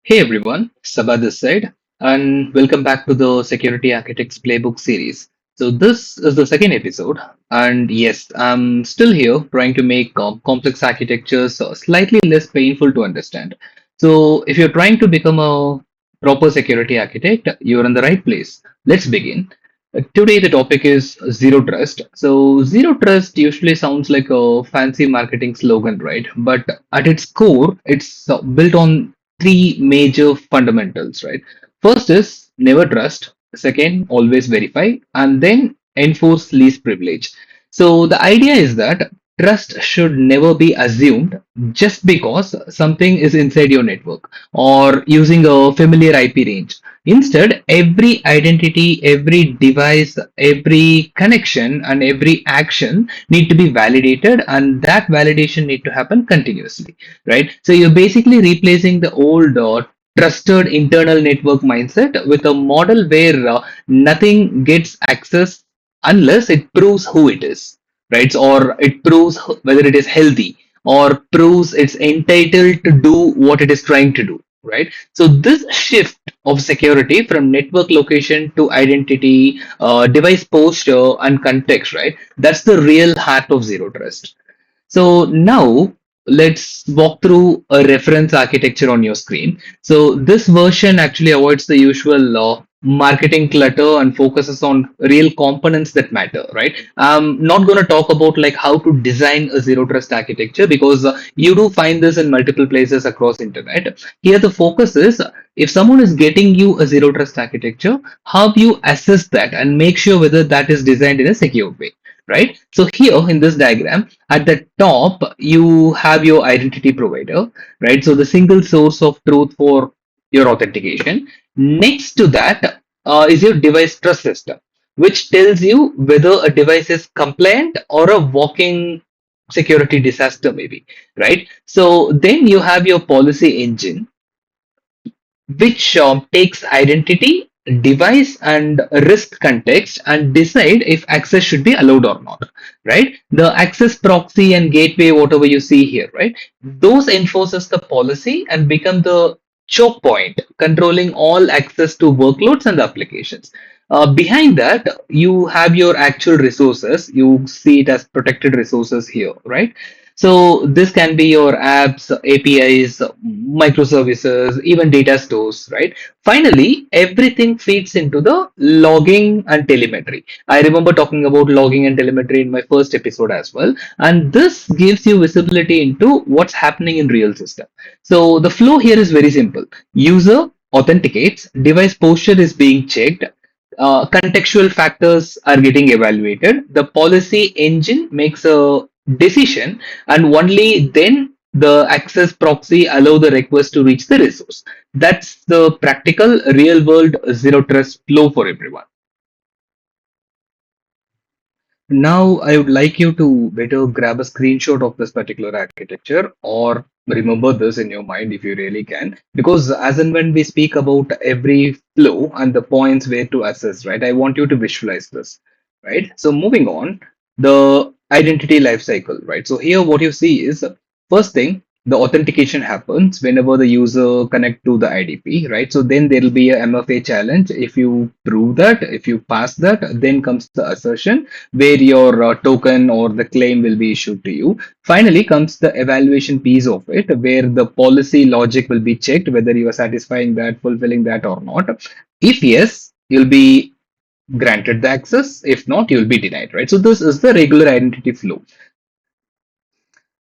Hey everyone, Sabah this side, and welcome back to the Security Architects Playbook series. So, this is the second episode, and yes, I'm still here trying to make complex architectures slightly less painful to understand. So, if you're trying to become a proper security architect, you're in the right place. Let's begin. Today, the topic is zero trust. So, zero trust usually sounds like a fancy marketing slogan, right? But at its core, it's built on three major fundamentals, right? First is never trust. Second, always verify. And then enforce least privilege. So the idea is that trust should never be assumed just because something is inside your network or using a familiar IP range. Instead, every identity, every device, every connection, and every action need to be validated, and that validation need to happen continuously, right? So you're basically replacing the old trusted internal network mindset with a model where nothing gets access unless it proves who it is, right? Or it proves whether it is healthy or proves it's entitled to do what it is trying to do, right? So this shift of security from network location to identity, device posture, and context, right? That's the real heart of zero trust. So now let's walk through a reference architecture on your screen. So this version actually avoids the usual marketing clutter and focuses on real components that matter, right? I'm not going to talk about like how to design a zero trust architecture because you do find this in multiple places across internet. Here the focus is if someone is getting you a zero trust architecture, how do you assess that and make sure whether that is designed in a secure way, right? So here in this diagram, at the top, you have your identity provider, right? So the single source of truth for your authentication. Next to that is your device trust system, which tells you whether a device is compliant or a walking security disaster, maybe, right? So then you have your policy engine, which takes identity, device, and risk context and decide if access should be allowed or not, right? The access proxy and gateway, whatever you see here, right? Those enforces the policy and become the choke point controlling all access to workloads and applications. Behind that, you have your actual resources. You see it as protected resources here, right? So this can be your apps, APIs, microservices, even data stores, right? Finally, everything feeds into the logging and telemetry. I remember talking about logging and telemetry in my first episode as well. And this gives you visibility into what's happening in real system. So the flow here is very simple. User authenticates, device posture is being checked, contextual factors are getting evaluated. The policy engine makes a decision, and only then the access proxy allow the request to reach the resource. That's the practical real world zero trust flow for everyone. Now, I would like you to better grab a screenshot of this particular architecture or remember this in your mind if you really can. Because as and when we speak about every flow and the points where to assess, right, I want you to visualize this, right? So, moving on, the identity lifecycle, right? So, here what you see is first thing, the authentication happens whenever the user connect to the IDP, right? So then there will be a MFA challenge. If you prove that, if you pass that, then comes the assertion where your token or the claim will be issued to you. Finally comes the evaluation piece of it, where the policy logic will be checked whether you are satisfying that, fulfilling that or not. If yes, you'll be granted the access. If not, you'll be denied, right? So this is the regular identity flow.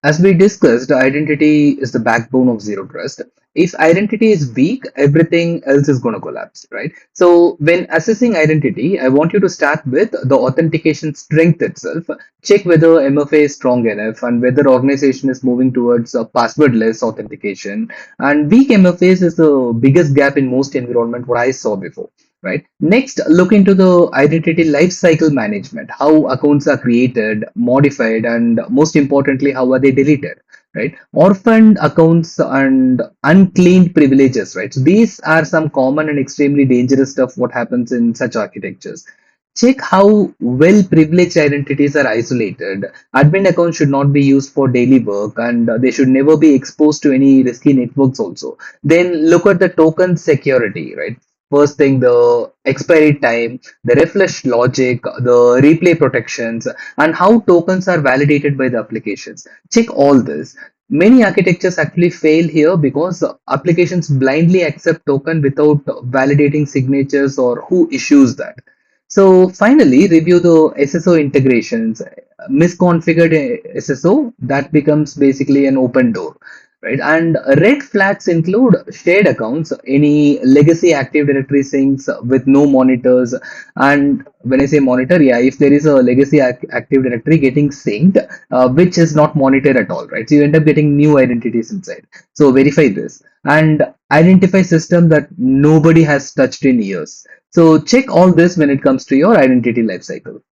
As we discussed, identity is the backbone of zero trust. If identity is weak, everything else is going to collapse, right? So, when assessing identity, I want you to start with the authentication strength itself. Check whether MFA is strong enough and whether organization is moving towards a passwordless authentication. And weak MFAs is the biggest gap in most environment what I saw before, right? Next, look into the identity lifecycle management, how accounts are created, modified, and most importantly, how are they deleted, right? Orphaned accounts and unclaimed privileges, right? So these are some common and extremely dangerous stuff what happens in such architectures. Check how well privileged identities are isolated. Admin accounts should not be used for daily work and they should never be exposed to any risky networks also. Then look at the token security, right? First thing, the expiry time, the refresh logic, the replay protections, and how tokens are validated by the applications. Check all this. Many architectures actually fail here because applications blindly accept token without validating signatures or who issues that. So finally, review the SSO integrations. Misconfigured SSO, that becomes basically an open door, right? And red flags include shared accounts, any legacy Active Directory syncs with no monitors. And when I say monitor, yeah, if there is a legacy Active Directory getting synced, which is not monitored at all, right? So you end up getting new identities inside. So verify this and identify system that nobody has touched in years. So check all this when it comes to your identity lifecycle.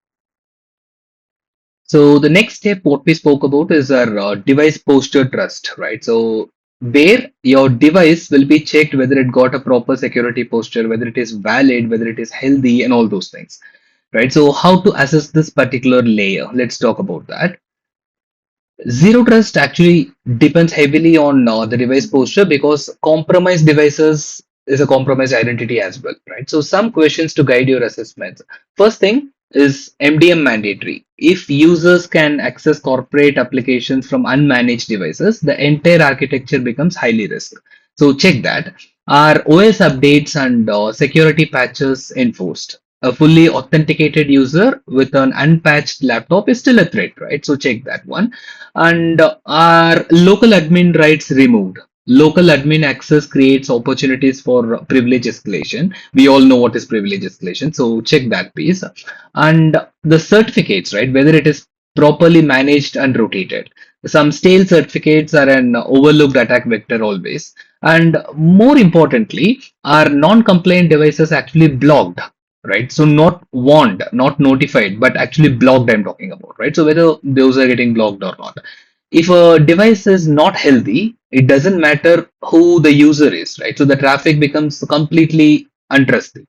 So the next step, what we spoke about is our device posture trust, right? So where your device will be checked whether it got a proper security posture, whether it is valid, whether it is healthy, and all those things, right? So how to assess this particular layer? Let's talk about that. Zero trust actually depends heavily on the device posture because compromised devices is a compromised identity as well, right? So some questions to guide your assessments. First thing is MDM mandatory. If users can access corporate applications from unmanaged devices, the entire architecture becomes highly risk. So check that. Are OS updates and security patches enforced? A fully authenticated user with an unpatched laptop is still a threat, right? So check that one. And are local admin rights removed? Local admin access creates opportunities for privilege escalation. We all know what is privilege escalation, so check that piece. And the certificates, right? Whether it is properly managed and rotated. Some stale certificates are an overlooked attack vector always. And more importantly, are non-compliant devices actually blocked? Right, so not warned, not notified, but actually blocked. I'm talking about, right? So whether those are getting blocked or not. If a device is not healthy, it doesn't matter who the user is, right? So the traffic becomes completely untrusted.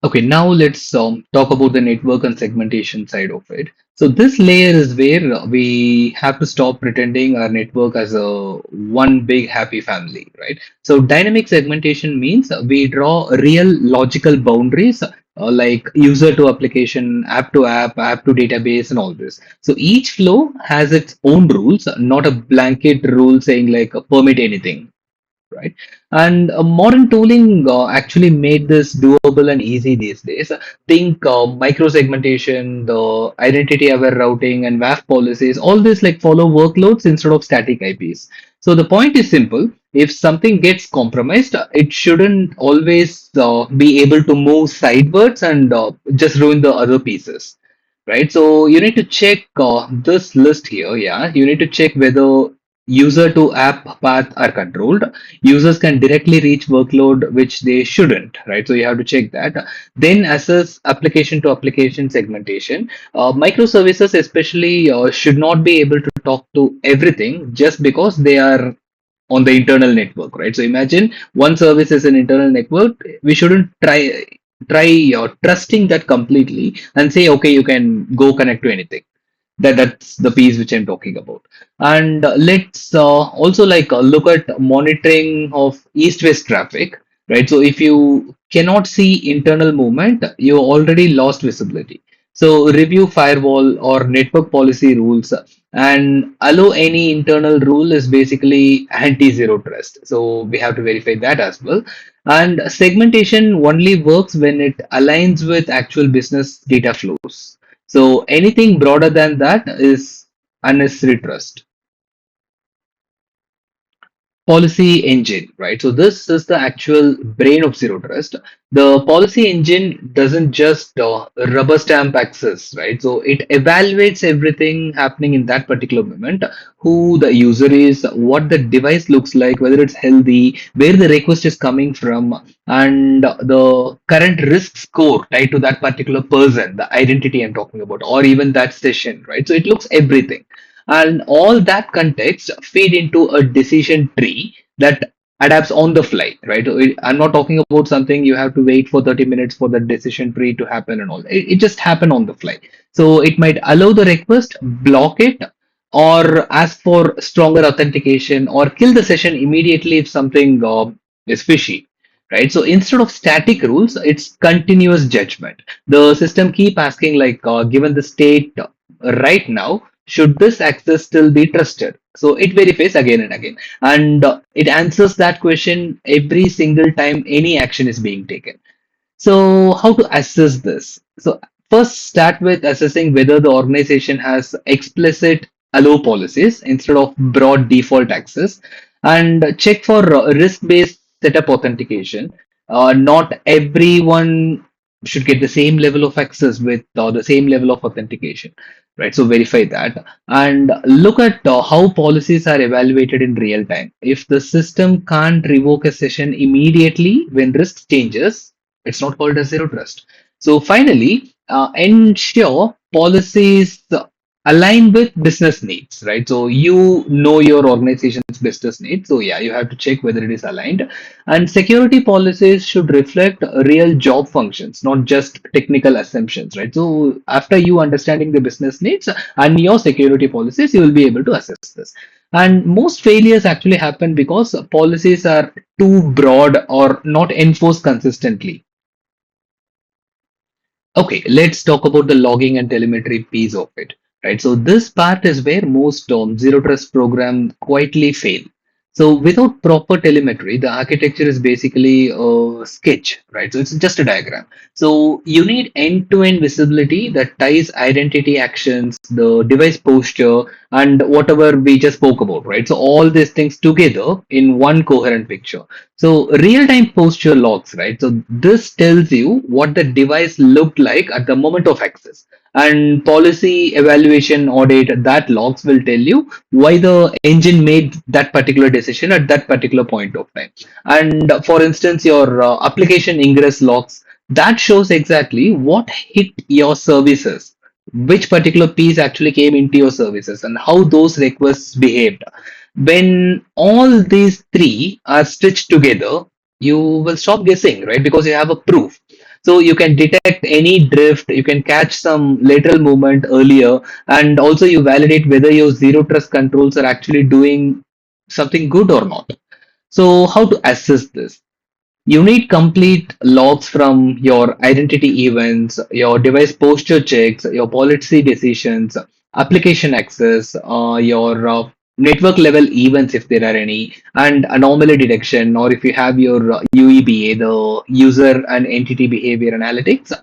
Okay, now let's talk about the network and segmentation side of it. So this layer is where we have to stop pretending our network as a one big happy family, right? So dynamic segmentation means we draw real logical boundaries like user to application, app to database, and all this. So each flow has its own rules, not a blanket rule saying like permit anything, right? And modern tooling actually made this doable and easy these days. Think micro-segmentation, the identity-aware routing, and WAF policies. All this like follow workloads instead of static IPs. So the point is simple. If something gets compromised, it shouldn't always be able to move sidewards and just ruin the other pieces. Right, so you need to check this list here. Yeah, you need to check whether user to app path are controlled. Users can directly reach workload which they shouldn't, right? So you have to check that. Then assess application to application segmentation. Microservices especially should not be able to talk to everything just because they are on the internal network, right? So imagine one service is an internal network. We shouldn't try trusting that completely and say, okay, you can go connect to anything. That's the piece which I'm talking about. And let's also like look at monitoring of east-west traffic, right? So if you cannot see internal movement, you already lost visibility. So review firewall or network policy rules and allow any internal rule is basically anti-zero trust. So we have to verify that as well. And segmentation only works when it aligns with actual business data flows. So anything broader than that is unnecessary trust. Policy engine, right? So this is the actual brain of zero trust. The policy engine doesn't just rubber stamp access, right? So it evaluates everything happening in that particular moment, who the user is, what the device looks like, whether it's healthy, where the request is coming from, and the current risk score tied to that particular person, the identity I'm talking about, or even that session, right? So it looks everything, and all that context feed into a decision tree that adapts on the fly, right? I'm not talking about something you have to wait for 30 minutes for the decision tree to happen and all. It just happen on the fly. So it might allow the request, block it, or ask for stronger authentication, or kill the session immediately if something is fishy, right? So instead of static rules, it's continuous judgment. The system keep asking like, given the state right now, should this access still be trusted? So it verifies again and again, and it answers that question every single time any action is being taken. So, how to assess this? So, first start with assessing whether the organization has explicit allow policies instead of broad default access, and check for risk-based setup authentication. Not everyone should get the same level of access with the same level of authentication, right? So verify that and look at how policies are evaluated in real time. If the system can't revoke a session immediately when risk changes, it's not called as zero trust. So finally, ensure policies align with business needs, right? So you know your organization's business needs. So yeah, you have to check whether it is aligned. And security policies should reflect real job functions, not just technical assumptions, right? So after you understanding the business needs and your security policies, you will be able to assess this. And most failures actually happen because policies are too broad or not enforced consistently. Okay, let's talk about the logging and telemetry piece of it, right? So this part is where most zero trust program quietly fail. So without proper telemetry, the architecture is basically a sketch, right? So it's just a diagram. So you need end-to-end visibility that ties identity actions, the device posture, and whatever we just spoke about, right? So all these things together in one coherent picture. So real-time posture logs, right? So this tells you what the device looked like at the moment of access. And policy evaluation audit that logs will tell you why the engine made that particular decision at that particular point of time. And for instance, your application ingress logs that shows exactly what hit your services, which particular piece actually came into your services, and how those requests behaved. When all these three are stitched together, you will stop guessing, right? Because you have a proof. So you can detect any drift, you can catch some lateral movement earlier, and also you validate whether your zero trust controls are actually doing something good or not. So how to assess this? You need complete logs from your identity events, your device posture checks, your policy decisions, application access, your network level events if there are any, and anomaly detection, or if you have your UEBA, the user and entity behavior analytics.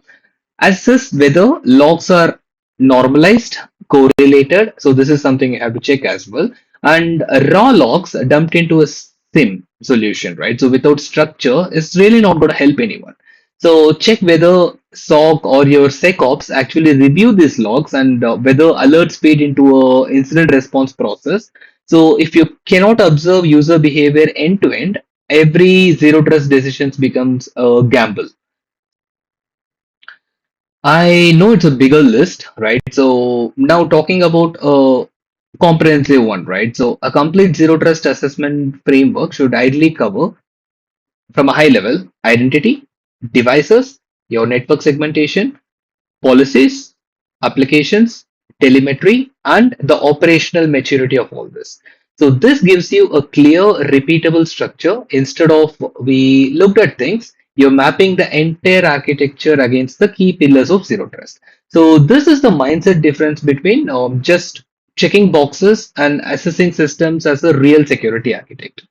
Assess whether logs are normalized, correlated. So this is something you have to check as well. And raw logs dumped into a SIM solution, right? So without structure, it's really not going to help anyone. So check whether SOC or your SecOps actually review these logs and whether alerts feed into a incident response process. So if you cannot observe user behavior end to end, every zero trust decisions becomes a gamble. I know it's a bigger list, right? So now talking about a comprehensive one, right? So a complete zero trust assessment framework should ideally cover from a high level identity, devices, your network segmentation, policies, applications, telemetry, and the operational maturity of all this. So this gives you a clear, repeatable structure. Instead of we looked at things, you're mapping the entire architecture against the key pillars of zero trust. So this is the mindset difference between just checking boxes and assessing systems as a real security architect.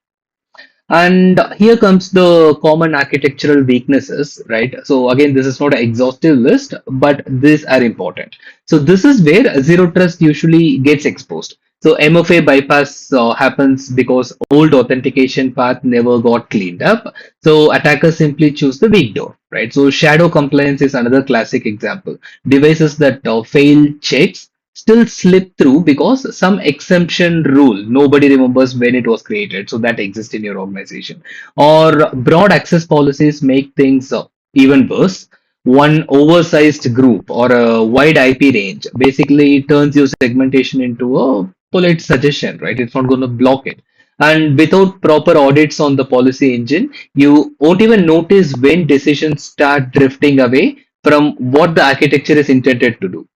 And here comes the common architectural weaknesses, right? So again, this is not an exhaustive list, but these are important. So this is where zero trust usually gets exposed. So MFA bypass happens because old authentication path never got cleaned up. So attackers simply choose the weak door, right? So shadow compliance is another classic example. Devices that fail checks still slip through because some exemption rule nobody remembers when it was created, so that exists in your organization, or broad access policies make things even worse. One oversized group or a wide IP range basically turns your segmentation into a polite suggestion, right? It's not going to block it. And without proper audits on the policy engine, you won't even notice when decisions start drifting away from what the architecture is intended to do.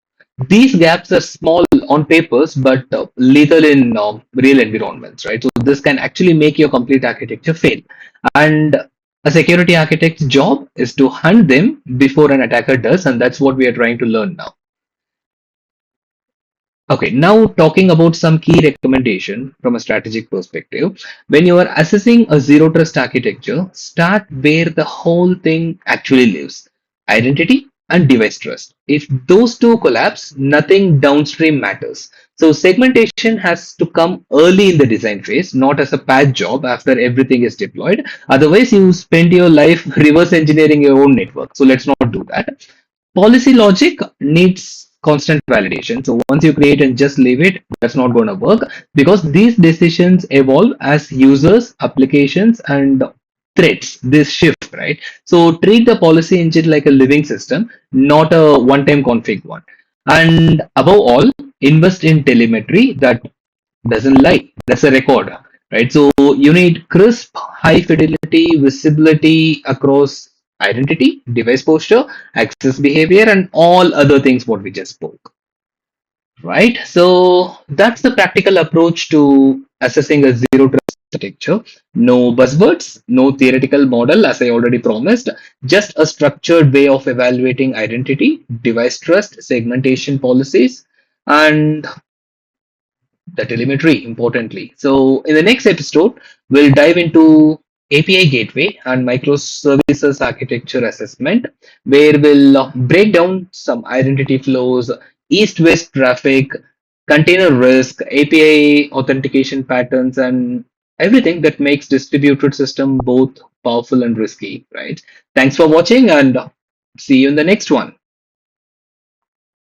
These gaps are small on papers, but lethal in real environments, right? So this can actually make your complete architecture fail. And a security architect's job is to hunt them before an attacker does, and that's what we are trying to learn now. Okay, now talking about some key recommendation from a strategic perspective. When you are assessing a zero trust architecture, start where the whole thing actually lives. Identity and device trust. If those two collapse, nothing downstream matters. So segmentation has to come early in the design phase, not as a patch job after everything is deployed. Otherwise, you spend your life reverse engineering your own network. So let's not do that. Policy logic needs constant validation. So once you create and just leave it, that's not going to work because these decisions evolve as users, applications, and threats. This shift, right? So treat the policy engine like a living system, not a one-time config one. And above all, invest in telemetry that doesn't lie. That's a record, right? So you need crisp, high fidelity visibility across identity, device posture, access behavior, and all other things what we just spoke, right? So that's the practical approach to assessing a zero trust architecture. No buzzwords, no theoretical model, as I already promised, just a structured way of evaluating identity, device trust, segmentation policies, and the telemetry importantly. So in the next episode, we'll dive into API gateway and microservices architecture assessment, where we'll break down some identity flows, east-west traffic, container risk, API authentication patterns, and everything that makes distributed system both powerful and risky, right? Thanks for watching and see you in the next one.